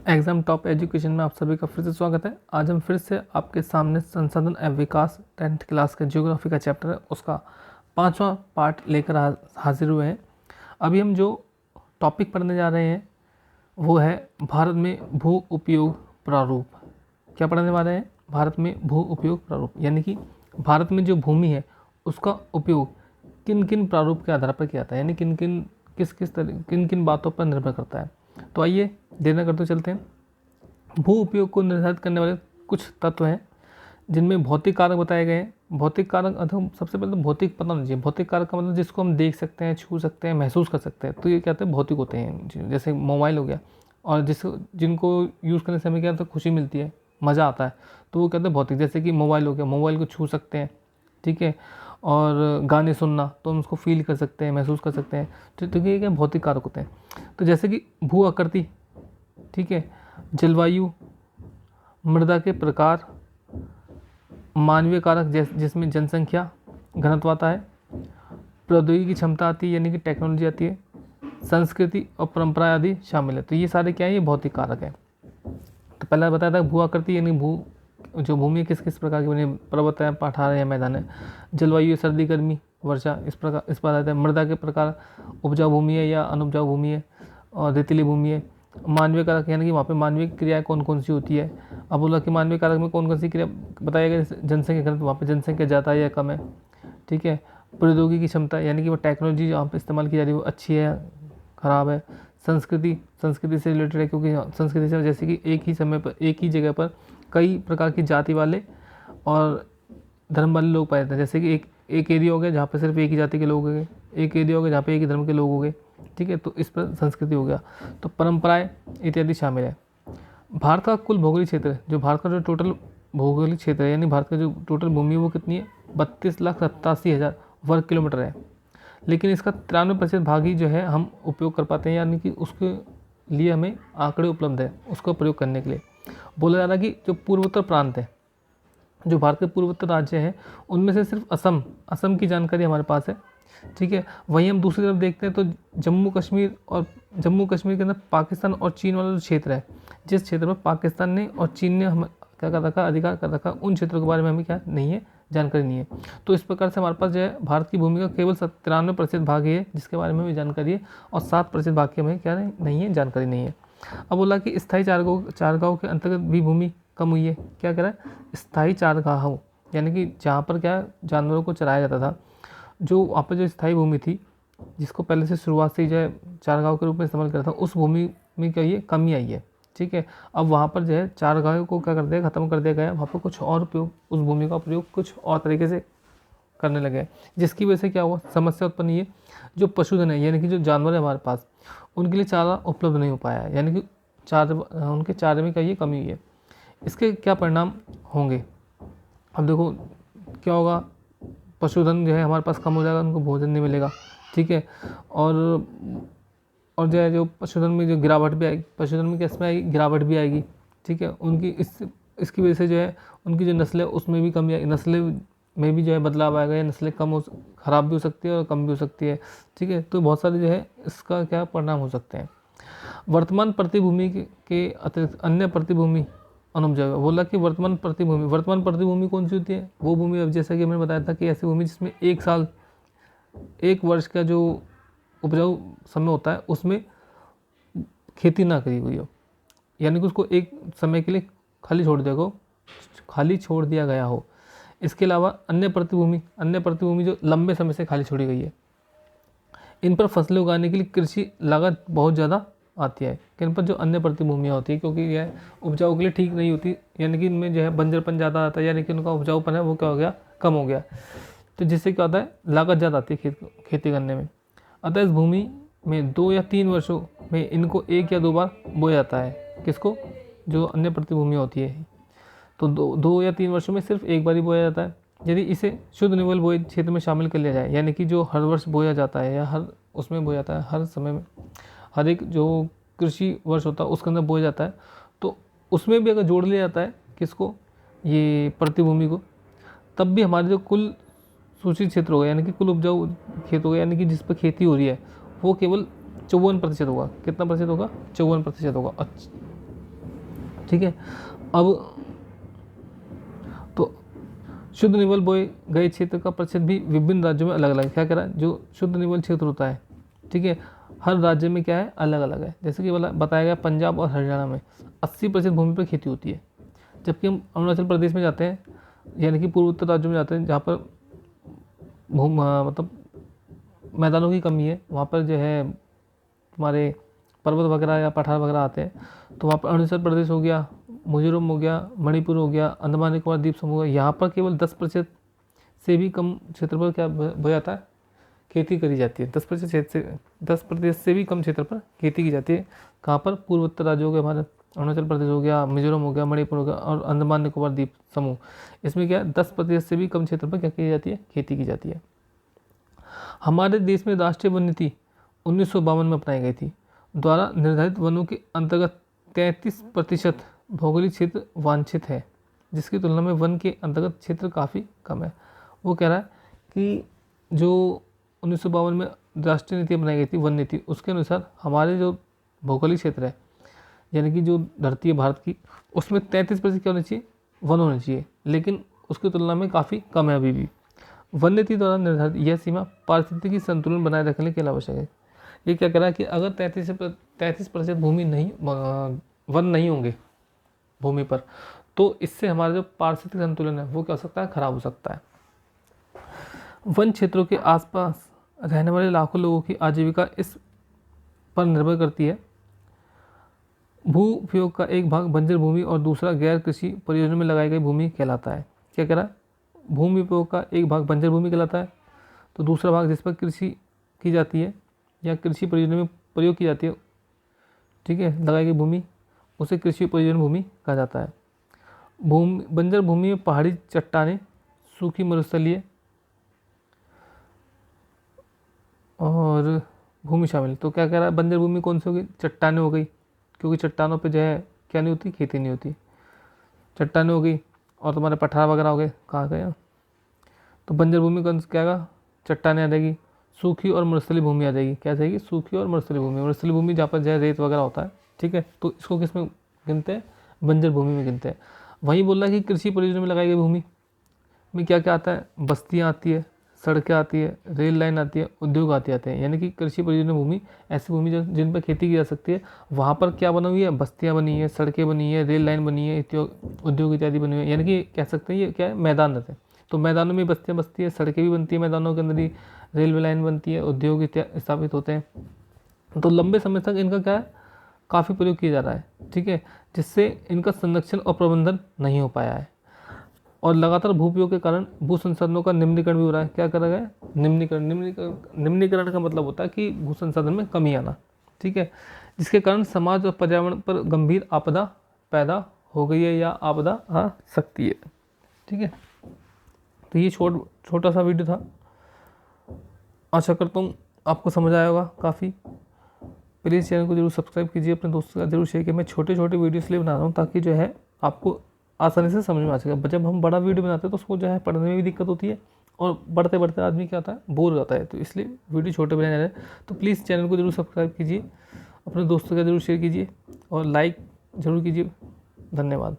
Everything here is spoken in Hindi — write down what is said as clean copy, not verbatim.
एग्जाम टॉप एजुकेशन में आप सभी का फिर से स्वागत है। आज हम फिर से आपके सामने संसाधन एवं विकास 10th क्लास का ज्योग्राफी का चैप्टर है, उसका 5वां पार्ट लेकर हाजिर हुए हैं। अभी हम जो टॉपिक पढ़ने जा रहे हैं वो है भारत में भू उपयोग प्रारूप। क्या पढ़ने वाले हैं? भारत में भू उपयोग प्रारूप, यानी कि भारत में जो भूमि है उसका उपयोग किन किन प्रारूप के आधार पर किया जाता है, यानी किन किन बातों पर निर्भर करता है। तो आइए देर न करते चलते हैं। भू उपयोग को निर्धारित करने वाले कुछ तत्व हैं जिनमें भौतिक कारक बताए गए हैं। भौतिक कारक अथवा सबसे पहले तो भौतिक पता होना चाहिए। भौतिक कारक का मतलब जिसको हम देख सकते हैं, छू सकते हैं, महसूस कर सकते हैं, तो ये क्या होते हैं? भौतिक होते हैं। जैसे मोबाइल हो गया, और जिनको यूज़ करने से हमें क्या होता है? खुशी मिलती है, मज़ा आता है, तो वो कहते हैं भौतिक। जैसे कि मोबाइल हो गया, मोबाइल को छू सकते हैं, ठीक है। और गाने सुनना, तो हम उसको फील कर सकते हैं, महसूस कर सकते हैं, तो ये क्या भौतिक कारक होते हैं। तो जैसे कि भू आकृति, ठीक है, जलवायु, मृदा के प्रकार, मानवीय कारक जिसमें जनसंख्या, घनत्व आता है, प्रौद्योगिकी की क्षमता आती है यानी कि टेक्नोलॉजी आती है, संस्कृति और परंपरा आदि शामिल है। तो ये सारे क्या है? ये भौतिक कारक है। तो पहला बताया था भू आकृति, यानी जो भूमि किस किस प्रकार की बनी, पर्वत है, पठार है, मैदान है। जलवायु, सर्दी, गर्मी, वर्षा, इस पर आता है। मृदा के प्रकार, उपजाऊ भूमि है या अनुपजाऊ भूमि है, और रेतीली भूमि है। मानवीय कारक, यानी कि वहाँ पे मानवीय क्रियाएं कौन कौन सी होती है। अब बोला कि मानवीय कारक में कौन कौन सी क्रिया बताया गया। जनसंख्या घनत्व, वहाँ पे जनसंख्या ज़्यादा है या कम है, ठीक है। प्रौद्योगिकी की क्षमता, यानी कि वो टेक्नोलॉजी जहाँ पे इस्तेमाल की जा रही है वो अच्छी है, ख़राब है। संस्कृति से रिलेटेड है, क्योंकि संस्कृति से जैसे कि एक ही समय पर, एक ही जगह पर कई प्रकार की जाति वाले और धर्म वाले लोग पाए जाते हैं। जैसे कि एक एरिया हो गया जहाँ पे सिर्फ एक ही जाति के लोग हो गए, एक एरिया हो गया जहाँ पे एक ही धर्म के लोग हो गए, ठीक है। तो इस पर संस्कृति हो गया। तो परंपराएं इत्यादि शामिल है। भारत का कुल भौगोलिक क्षेत्र, जो भारत का जो टोटल भौगोलिक क्षेत्र है, यानी भारत का जो टोटल भूमि है वो कितनी है? 32,87,000 वर्ग किलोमीटर है। लेकिन इसका 93% भाग ही जो है हम उपयोग कर पाते हैं, यानी कि उसके लिए हमें आंकड़े उपलब्ध है उसका प्रयोग करने के लिए। बोला जा रहा है कि जो पूर्वोत्तर प्रांत है, जो भारत के पूर्वोत्तर राज्य हैं, उनमें से सिर्फ असम की जानकारी हमारे पास है, ठीक है। वहीं हम दूसरी तरफ देखते हैं तो जम्मू कश्मीर के अंदर पाकिस्तान और चीन वाला जो क्षेत्र है, जिस क्षेत्र में पाकिस्तान ने और चीन ने हम क्या कर रखा, अधिकार कर रखा, उन क्षेत्रों के बारे में हमें क्या नहीं है, जानकारी नहीं है। तो इस प्रकार से हमारे पास जो है भारत की भूमि का केवल 93% भाग ही है जिसके बारे में हमें जानकारी है, और 7% भाग की हमें क्या नहीं है, जानकारी नहीं है। अब बोला कि स्थायी चारगाहों के अंतर्गत भी भूमि कम हुई है। क्या कह रहा है? स्थायी चारगाहों, यानी कि जहाँ पर क्या जानवरों को चराया जाता था, जो वहाँ पर जो स्थायी भूमि थी, जिसको पहले से शुरुआत से ही जो है चारगाहों के रूप में इस्तेमाल करता था, उस भूमि में क्या ये कमी आई है, ठीक है। अब वहाँ पर जो है चारगाहों को क्या कर दिया, ख़त्म कर दिया गया। वहाँ पर कुछ और उपयोग, उस भूमि का प्रयोग कुछ और तरीके से करने लगे, जिसकी वजह से क्या हुआ, समस्या उत्पन्न हुई है। जो पशुधन है, यानी कि जो जानवर है हमारे पास, उनके लिए चारा उपलब्ध नहीं हो पाया है, यानी कि उनके चारे में क्या ये कमी हुई है। इसके क्या परिणाम होंगे? अब देखो क्या होगा, पशुधन जो है हमारे पास कम हो जाएगा, उनको भोजन नहीं मिलेगा, ठीक है। और जो है जो पशुधन में जो गिरावट भी आएगी, पशुधन में कैसे आएगी, गिरावट भी आएगी, ठीक है। उनकी इसकी वजह से जो है उनकी जो नस्लें, उसमें भी कमी आएगी, नस्लें में भी जो है बदलाव आएगा, या नस्लें ख़राब भी हो सकती है और कम भी हो सकती है, ठीक है। तो बहुत सारे जो है इसका क्या परिणाम हो सकते हैं। वर्तमान प्रतिभूमि के अतिरिक्त अन्य प्रतिभूमि अनुपजाऊ। बोला कि वर्तमान प्रतिभूमि कौन सी होती है? वो भूमि, अब जैसा कि मैंने बताया था कि ऐसी भूमि जिसमें एक वर्ष का जो उपजाऊ समय होता है उसमें खेती ना करी हुई हो, यानी कि उसको एक समय के लिए खाली छोड़ दिया गया हो। इसके अलावा अन्य प्रतिभूमि जो लंबे समय से खाली छोड़ी गई है, इन पर फसलें उगाने के लिए कृषि लागत बहुत ज़्यादा आती है। किन पर? जो अन्य प्रतिभूमियाँ होती है, क्योंकि यह उपजाऊ के लिए ठीक नहीं होती, यानी कि इनमें जो है बंजरपन ज़्यादा आता है, यानी कि उनका उपजाऊपन है वो क्या हो गया, कम हो गया। तो जिससे क्या होता है, लागत ज़्यादा आती है खेती करने में। अतः इस भूमि में 2 या 3 वर्षों में इनको 1 या 2 बार बोया जाता है। किसको? जो अन्य प्रतिभूमियाँ होती है, तो 2 या 3 वर्षों में सिर्फ एक बार ही बोया जाता है। यदि इसे शुद्ध निवल बोए क्षेत्र में शामिल कर लिया जाए, यानी कि जो हर वर्ष बोया जाता है या हर उसमें बोया जाता है, हर समय में, हर एक जो कृषि वर्ष होता है उसके अंदर बोया जाता है, तो उसमें भी अगर जोड़ लिया जाता है किसको, ये प्रतिभूमि को, तब भी हमारे जो कुल सूचित क्षेत्र होगा, यानी कि कुल उपजाऊ खेत होगा, यानी कि जिस पर खेती हो रही है, वो केवल 54% होगा। कितना प्रतिशत होगा? 54% होगा। ठीक है। अब तो शुद्ध निवल बोए गए क्षेत्र का प्रतिशत भी विभिन्न राज्यों में अलग अलग है। क्या कह रहा है, जो शुद्ध निवल क्षेत्र होता है, ठीक है, हर राज्य में क्या है, अलग अलग है। जैसे कि बताया गया पंजाब और हरियाणा में 80% भूमि पर खेती होती है, जबकि हम अरुणाचल प्रदेश में जाते हैं, यानी कि पूर्वोत्तर राज्यों में जाते हैं जहाँ पर मतलब मैदानों की कमी है, वहाँ पर जो है तुम्हारे पर्वत वगैरह या पठार वगैरह आते हैं, तो वहाँ पर अरुणाचल प्रदेश हो गया, मिजोरम हो गया, मणिपुर हो गया, अंडमान निकोबार द्वीप समूह हो गया, यहाँ पर केवल 10% से भी कम क्षेत्र पर क्या हो जाता है, खेती करी जाती है। 10% से भी कम क्षेत्र पर खेती की जाती है। कहाँ पर, पूर्वोत्तर राज्यों के हमारे अरुणाचल प्रदेश हो गया, मिजोरम हो गया, मणिपुर हो गया और अंडमान निकोबार द्वीप समूह, इसमें क्या है 10% से भी कम क्षेत्र पर क्या की जाती है, खेती की जाती है। हमारे देश में राष्ट्रीय वन नीति 1952 में अपनाई गई थी, द्वारा निर्धारित वनों के अंतर्गत 33% भौगोलिक क्षेत्र वांछित है, जिसकी तुलना में वन के अंतर्गत क्षेत्र काफ़ी कम है। वो कह रहा है कि जो 1952 में राष्ट्रीय नीति अपनाई गई थी वन नीति, उसके अनुसार हमारे जो भौगोलिक क्षेत्र है, यानी कि जो धरती है भारत की, उसमें 33% क्या होना चाहिए, वन होना चाहिए, लेकिन उसकी तुलना में काफ़ी कम है अभी भी। वन नीति द्वारा निर्धारित यह सीमा पारिस्थितिकी संतुलन बनाए रखने के लिए आवश्यक है। ये क्या कह रहा है कि अगर 33% भूमि नहीं, वन नहीं होंगे भूमि पर, तो इससे हमारा जो पारिस्थितिक संतुलन है वो क्या हो सकता है, खराब हो सकता है। वन क्षेत्रों के आसपास रहने वाले लाखों लोगों की आजीविका इस पर निर्भर करती है। भू उपयोग का एक भाग बंजर भूमि और दूसरा गैर कृषि परियोजनाओं में लगाई गई भूमि कहलाता है। क्या कह रहा है, भूमि उपयोग का एक भाग बंजर भूमि कहलाता है, तो दूसरा भाग जिस पर कृषि की जाती है या कृषि परियोजना में प्रयोग की जाती है, ठीक है, लगाई गई भूमि, उसे कृषि परियोजना भूमि कहा जाता है। बंजर भूमि में पहाड़ी चट्टानें, सूखी मरुस्थलीय और भूमि शामिल। तो क्या कह रहा है, बंजर भूमि कौन सी हो गई, चट्टानें हो गई, क्योंकि चट्टानों पे जो है क्या नहीं होती, खेती नहीं होती, चट्टानें हो गई, और तुम्हारे पठार वगैरह हो गए, कहाँ गए, तो बंजर भूमि कौन क्या आएगा, चट्टानें आ जाएगी। सूखी और मरुस्थलीय भूमि आ जाएगी, क्या जाएगी, सूखी और मरुस्थलीय भूमि। मरुस्थलीय भूमि जहाँ पर जो है रेत वगैरह होता है, ठीक है, तो इसको किस में गिनते हैं, बंजर भूमि में गिनते हैं। वहीं बोल रहा है कि कृषि परियोजना में लगाई गई भूमि में क्या क्या आता है, बस्तियाँ आती है, सड़कें आती है, रेल लाइन आती है, उद्योग आते हैं। यानी कि कृषि परियोजना भूमि ऐसी भूमि जिन पर खेती की जा सकती है, वहाँ पर क्या बना हुई है, बस्तियाँ बनी है, सड़कें बनी है, रेल लाइन बनी है, उद्योग इत्यादि बनी हुई है। यानी कि कह सकते हैं ये क्या है, मैदान रहते हैं, तो मैदानों में बस्तियाँ बसती है, सड़कें भी बनती है मैदानों के अंदर ही, रेलवे लाइन बनती है, उद्योग स्थापित होते हैं। तो लंबे समय तक इनका क्या है, काफ़ी प्रयोग किया जा रहा है, ठीक है, जिससे इनका संरक्षण और प्रबंधन नहीं हो पाया है, और लगातार भूपयोग के कारण भू संसाधनों का निम्नीकरण भी हो रहा है। क्या करा गया, निम्नीकरण का मतलब होता है कि भू संसाधन में कमी आना, ठीक है, जिसके कारण समाज और पर्यावरण पर गंभीर आपदा पैदा हो गई है या आपदा आ सकती है, ठीक है। तो ये छोटा सा वीडियो था, आशा करता हूँ आपको समझ आया होगा काफ़ी। प्लीज़ चैनल को जरूर सब्सक्राइब कीजिए, अपने दोस्तों के साथ जरूर शेयर कीजिए। मैं छोटे छोटे वीडियो इसलिए बना रहा हूँ ताकि जो है आपको आसानी से समझ में आ सके। जब हम बड़ा वीडियो बनाते हैं तो उसको जो है पढ़ने में भी दिक्कत होती है, और बढ़ते बढ़ते आदमी क्या होता है, बोर हो जाता है, तो इसलिए वीडियो छोटे बनाए जा रहे हैं। तो प्लीज़ चैनल को जरूर सब्सक्राइब कीजिए, अपने दोस्तों के साथ जरूर शेयर कीजिए और लाइक जरूर कीजिए। धन्यवाद।